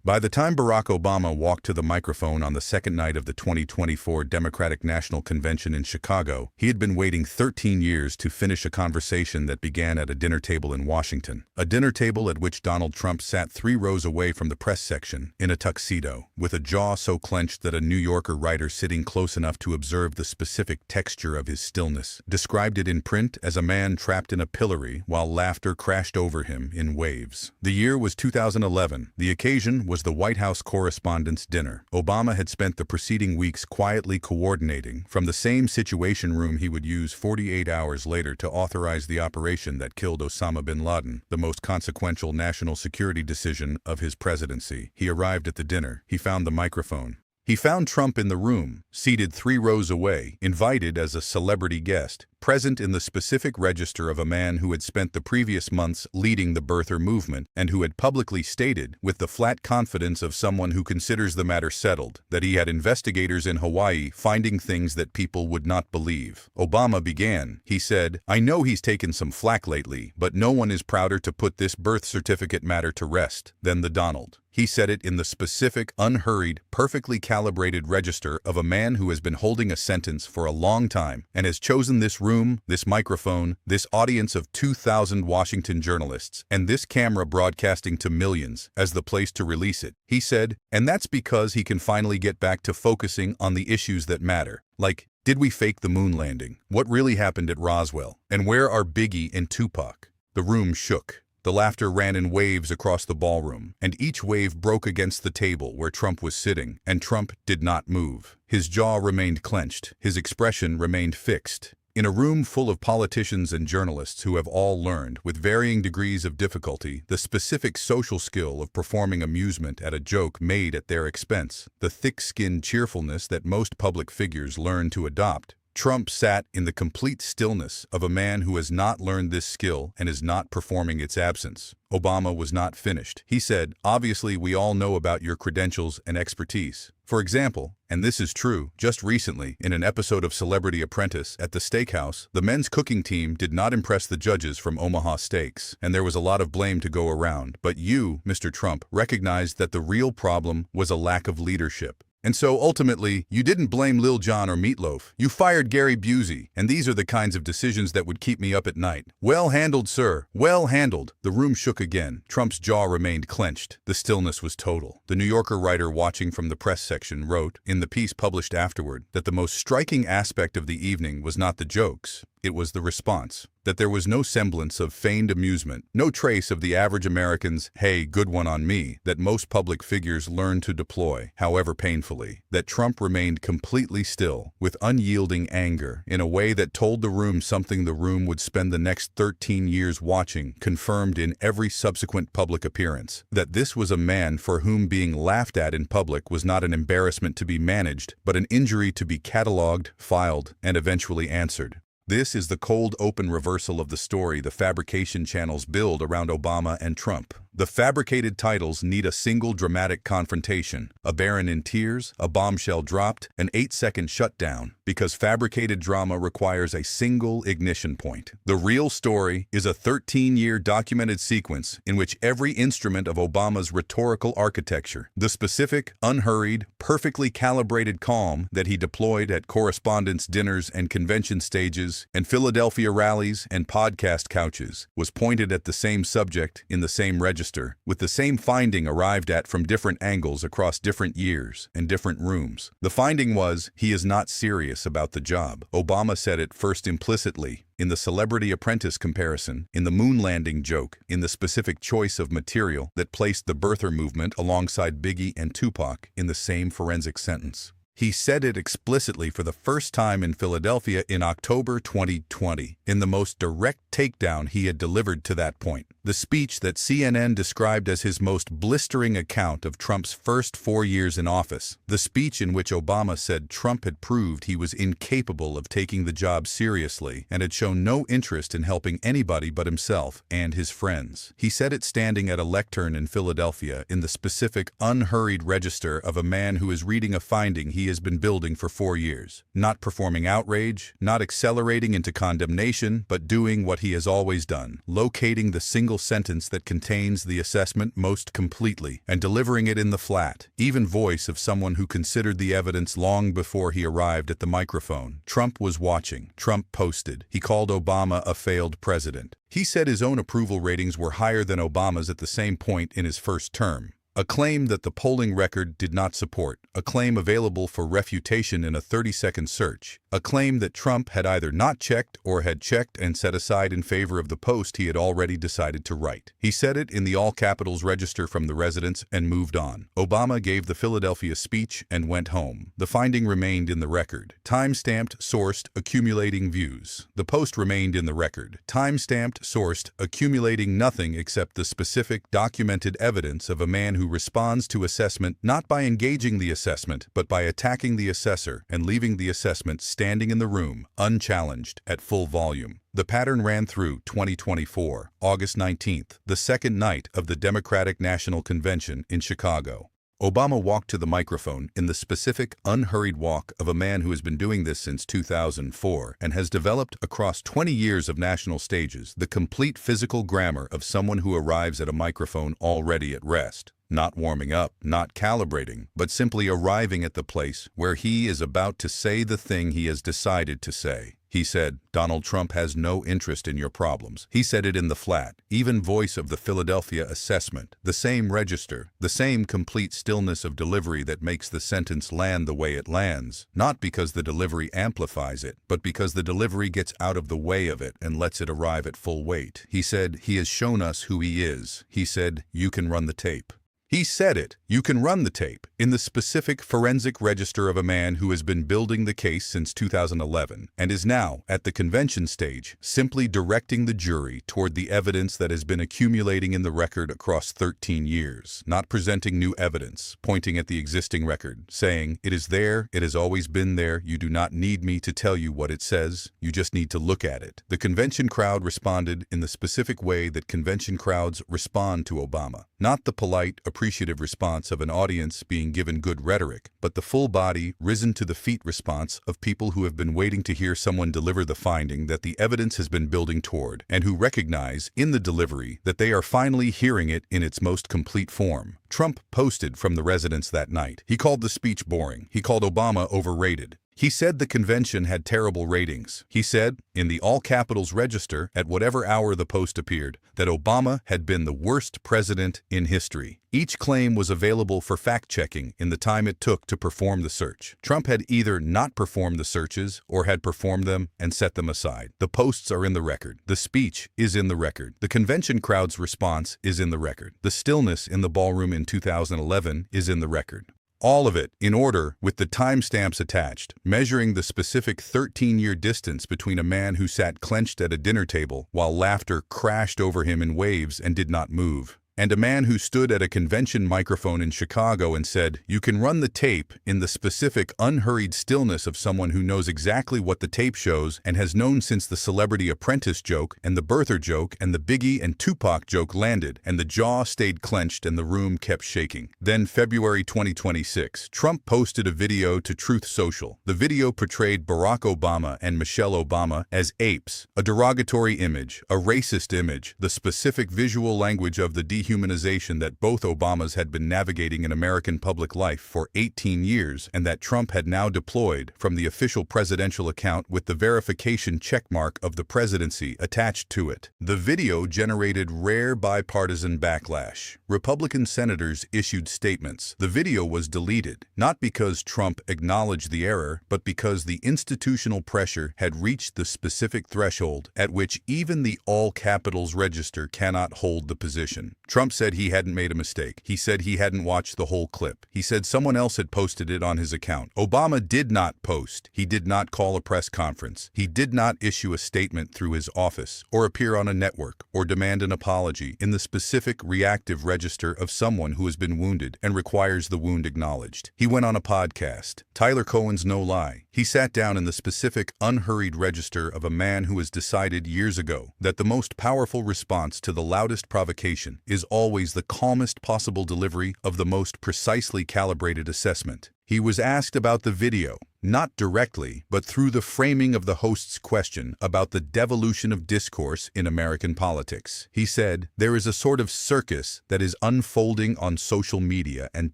By the time Barack Obama walked to the microphone on the second night of the 2024 Democratic National Convention in Chicago, he had been waiting 13 years to finish a conversation that began at a dinner table in Washington. A dinner table at which Donald Trump sat 3 rows away from the press section, in a tuxedo, with a jaw so clenched that a New Yorker writer sitting close enough to observe the specific texture of his stillness described it in print as a man trapped in a pillory while laughter crashed over him in waves. The year was 2011. The occasion was the White House Correspondents' Dinner. Obama had spent the preceding weeks quietly coordinating from the same Situation Room he would use 48 hours later to authorize the operation that killed Osama bin Laden, the most consequential national security decision of his presidency. He arrived at the dinner. He found the microphone. He found Trump in the room, seated 3 rows away, invited as a celebrity guest, present in the specific register of a man who had spent the previous months leading the birther movement and who had publicly stated, with the flat confidence of someone who considers the matter settled, that he had investigators in Hawaii finding things that people would not believe. Obama began. He said, "I know he's taken some flack lately, but no one is prouder to put this birth certificate matter to rest than the Donald." He said it in the specific, unhurried, perfectly calibrated register of a man who has been holding a sentence for a long time and has chosen this room, this microphone, this audience of 2,000 Washington journalists, and this camera broadcasting to millions as the place to release it. He said, and that's because he can finally get back to focusing on the issues that matter. Like, did we fake the moon landing? What really happened at Roswell? And where are Biggie and Tupac? The room shook. The laughter ran in waves across the ballroom, and each wave broke against the table where Trump was sitting, and Trump did not move. His jaw remained clenched. His expression remained fixed. In a room full of politicians and journalists who have all learned, with varying degrees of difficulty, the specific social skill of performing amusement at a joke made at their expense, the thick-skinned cheerfulness that most public figures learn to adopt, Trump sat in the complete stillness of a man who has not learned this skill and is not performing its absence. Obama was not finished. He said, "Obviously, we all know about your credentials and expertise. For example, and this is true, just recently, in an episode of Celebrity Apprentice at the steakhouse, the men's cooking team did not impress the judges from Omaha Steaks, and there was a lot of blame to go around. But you, Mr. Trump, recognized that the real problem was a lack of leadership. And so, ultimately, you didn't blame Lil Jon or Meatloaf. You fired Gary Busey, and these are the kinds of decisions that would keep me up at night." "Well handled, sir. Well handled." The room shook again. Trump's jaw remained clenched. The stillness was total. The New Yorker writer watching from the press section wrote, in the piece published afterward, that the most striking aspect of the evening was not the jokes. It was the response. That there was no semblance of feigned amusement, no trace of the average American's, "hey, good one on me," that most public figures learn to deploy, however painfully. That Trump remained completely still, with unyielding anger, in a way that told the room something the room would spend the next 13 years watching, confirmed in every subsequent public appearance. That this was a man for whom being laughed at in public was not an embarrassment to be managed, but an injury to be catalogued, filed, and eventually answered. This is the cold, open reversal of the story the fabrication channels build around Obama and Trump. The fabricated titles need a single dramatic confrontation, a Barron in tears, a bombshell dropped, an 8-second shutdown, because fabricated drama requires a single ignition point. The real story is a 13-year documented sequence in which every instrument of Obama's rhetorical architecture, the specific, unhurried, perfectly calibrated calm that he deployed at correspondence dinners and convention stages and Philadelphia rallies and podcast couches, was pointed at the same subject in the same register, with the same finding arrived at from different angles across different years and different rooms. The finding was, he is not serious about the job. Obama said it first implicitly, in the Celebrity Apprentice comparison, in the moon landing joke, in the specific choice of material that placed the birther movement alongside Biggie and Tupac in the same forensic sentence. He said it explicitly for the first time in Philadelphia in October 2020, in the most direct takedown he had delivered to that point. The speech that CNN described as his most blistering account of Trump's first 4 years in office. The speech in which Obama said Trump had proved he was incapable of taking the job seriously and had shown no interest in helping anybody but himself and his friends. He said it standing at a lectern in Philadelphia in the specific, unhurried register of a man who is reading a finding he he has been building for 4 years. Not performing outrage, not accelerating into condemnation, but doing what he has always done, locating the single sentence that contains the assessment most completely and delivering it in the flat, even voice of someone who considered the evidence long before he arrived at the microphone. Trump was watching. Trump posted. He called Obama a failed president. He said his own approval ratings were higher than Obama's at the same point in his first term. A claim that the polling record did not support, a claim available for refutation in a 30-second search, a claim that Trump had either not checked or had checked and set aside in favor of the post he had already decided to write. He said it in the all-capitals register from the residence and moved on. Obama gave the Philadelphia speech and went home. The finding remained in the record. Time-stamped, sourced, accumulating views. The post remained in the record. Time-stamped, sourced, accumulating nothing except the specific, documented evidence of a man who responds to assessment not by engaging the assessment, but by attacking the assessor and leaving the assessment standing in the room, unchallenged, at full volume. The pattern ran through 2024, August 19th, the second night of the Democratic National Convention in Chicago. Obama walked to the microphone in the specific, unhurried walk of a man who has been doing this since 2004 and has developed across 20 years of national stages the complete physical grammar of someone who arrives at a microphone already at rest. Not warming up, not calibrating, but simply arriving at the place where he is about to say the thing he has decided to say. He said, "Donald Trump has no interest in your problems." He said it in the flat, even voice of the Philadelphia assessment, the same register, the same complete stillness of delivery that makes the sentence land the way it lands, not because the delivery amplifies it, but because the delivery gets out of the way of it and lets it arrive at full weight. He said, "He has shown us who he is." He said, "You can run the tape." He said it, "You can run the tape," in the specific forensic register of a man who has been building the case since 2011 and is now, at the convention stage, simply directing the jury toward the evidence that has been accumulating in the record across 13 years, not presenting new evidence, pointing at the existing record, saying, "It is there, it has always been there, you do not need me to tell you what it says, you just need to look at it." The convention crowd responded in the specific way that convention crowds respond to Obama, not the polite, appreciative response of an audience being given good rhetoric, but the full-body, risen-to-the-feet response of people who have been waiting to hear someone deliver the finding that the evidence has been building toward, and who recognize, in the delivery, that they are finally hearing it in its most complete form. Trump posted from the residence that night. He called the speech boring. He called Obama overrated. He said the convention had terrible ratings. He said, in the all-capitals register, at whatever hour the post appeared, that Obama had been the worst president in history. Each claim was available for fact-checking in the time it took to perform the search. Trump had either not performed the searches or had performed them and set them aside. The posts are in the record. The speech is in the record. The convention crowd's response is in the record. The stillness in the ballroom in 2011 is in the record. All of it, in order, with the timestamps attached, measuring the specific 13-year distance between a man who sat clenched at a dinner table while laughter crashed over him in waves and did not move, and a man who stood at a convention microphone in Chicago and said, "You can run the tape," in the specific, unhurried stillness of someone who knows exactly what the tape shows and has known since the Celebrity Apprentice joke and the birther joke and the Biggie and Tupac joke landed, and the jaw stayed clenched and the room kept shaking. Then, February 2026, Trump posted a video to Truth Social. The video portrayed Barack Obama and Michelle Obama as apes, a derogatory image, a racist image, the specific visual language of the dehumanization that both Obamas had been navigating in American public life for 18 years and that Trump had now deployed from the official presidential account with the verification checkmark of the presidency attached to it. The video generated rare bipartisan backlash. Republican senators issued statements. The video was deleted, not because Trump acknowledged the error, but because the institutional pressure had reached the specific threshold at which even the all-capitals register cannot hold the position. Trump said he hadn't made a mistake. He said he hadn't watched the whole clip. He said someone else had posted it on his account. Obama did not post. He did not call a press conference. He did not issue a statement through his office, or appear on a network, or demand an apology in the specific reactive register of someone who has been wounded and requires the wound acknowledged. He went on a podcast, Tyler Cohen's No Lie. He sat down in the specific, unhurried register of a man who has decided years ago that the most powerful response to the loudest provocation is always the calmest possible delivery of the most precisely calibrated assessment. He was asked about the video, not directly, but through the framing of the host's question about the devolution of discourse in American politics. He said, "There is a sort of circus that is unfolding on social media and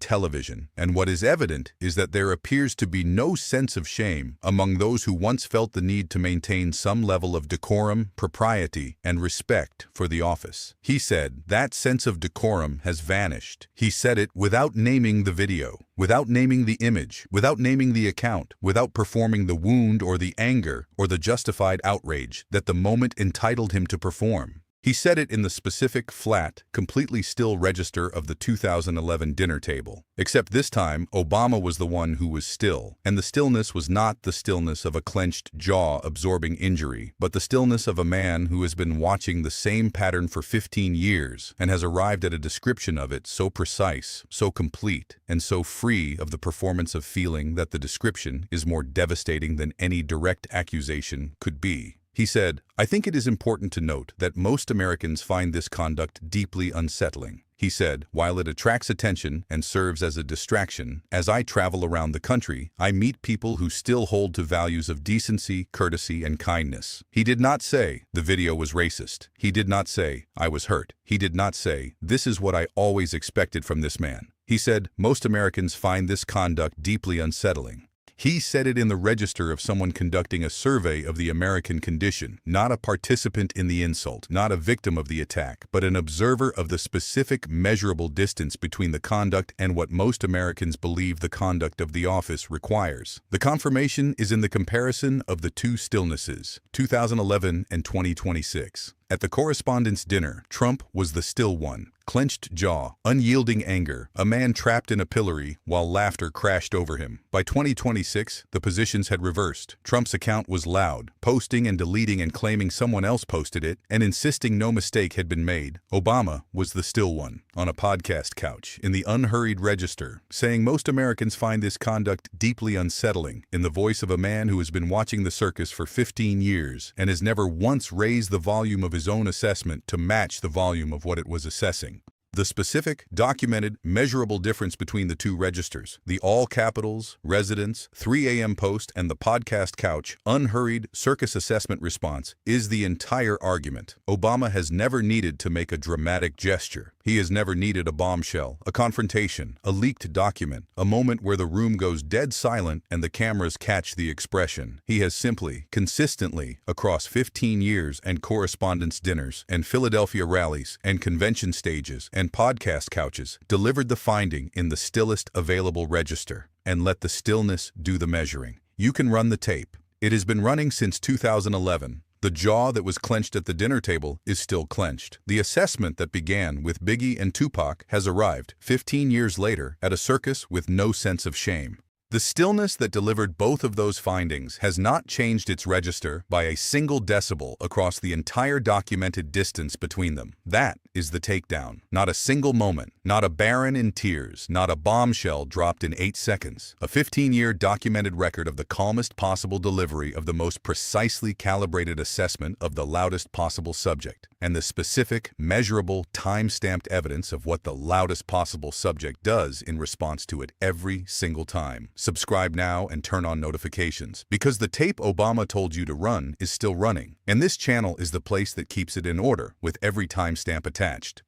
television, and what is evident is that there appears to be no sense of shame among those who once felt the need to maintain some level of decorum, propriety, and respect for the office." He said, "That sense of decorum has vanished." He said it without naming the video, without naming the image, without naming the account, without performing the wound or the anger or the justified outrage that the moment entitled him to perform. He said it in the specific, flat, completely still register of the 2011 dinner table. Except this time, Obama was the one who was still, and the stillness was not the stillness of a clenched jaw-absorbing injury, but the stillness of a man who has been watching the same pattern for 15 years and has arrived at a description of it so precise, so complete, and so free of the performance of feeling that the description is more devastating than any direct accusation could be. He said, "I think it is important to note that most Americans find this conduct deeply unsettling." He said, "While it attracts attention and serves as a distraction, as I travel around the country, I meet people who still hold to values of decency, courtesy, and kindness." He did not say, "The video was racist." He did not say, "I was hurt." He did not say, "This is what I always expected from this man." He said, "Most Americans find this conduct deeply unsettling." He said it in the register of someone conducting a survey of the American condition, not a participant in the insult, not a victim of the attack, but an observer of the specific measurable distance between the conduct and what most Americans believe the conduct of the office requires. The confirmation is in the comparison of the two stillnesses, 2011 and 2026. At the correspondence dinner, Trump was the still one, clenched jaw, unyielding anger, a man trapped in a pillory while laughter crashed over him. By 2026, the positions had reversed. Trump's account was loud, posting and deleting and claiming someone else posted it, and insisting no mistake had been made. Obama was the still one, on a podcast couch, in the unhurried register, saying most Americans find this conduct deeply unsettling, in the voice of a man who has been watching the circus for 15 years and has never once raised the volume of his own assessment to match the volume of what it was assessing. The specific, documented, measurable difference between the two registers, the all capitals, residence, 3 a.m. post, and the podcast couch, unhurried, circus assessment response, is the entire argument. Obama has never needed to make a dramatic gesture. He has never needed a bombshell, a confrontation, a leaked document, a moment where the room goes dead silent and the cameras catch the expression. He has simply, consistently, across 15 years and correspondence dinners and Philadelphia rallies and convention stages and podcast couches, delivered the finding in the stillest available register, and let the stillness do the measuring. You can run the tape. It has been running since 2011. The jaw that was clenched at the dinner table is still clenched. The assessment that began with Biggie and Tupac has arrived, 15 years later, at a circus with no sense of shame. The stillness that delivered both of those findings has not changed its register by a single decibel across the entire documented distance between them. That is the takedown. Not a single moment, not a Barron in tears, not a bombshell dropped in 8 seconds. A 15-year documented record of the calmest possible delivery of the most precisely calibrated assessment of the loudest possible subject, and the specific, measurable, time-stamped evidence of what the loudest possible subject does in response to it every single time. Subscribe now and turn on notifications, because the tape Obama told you to run is still running, and this channel is the place that keeps it in order with every timestamp attached.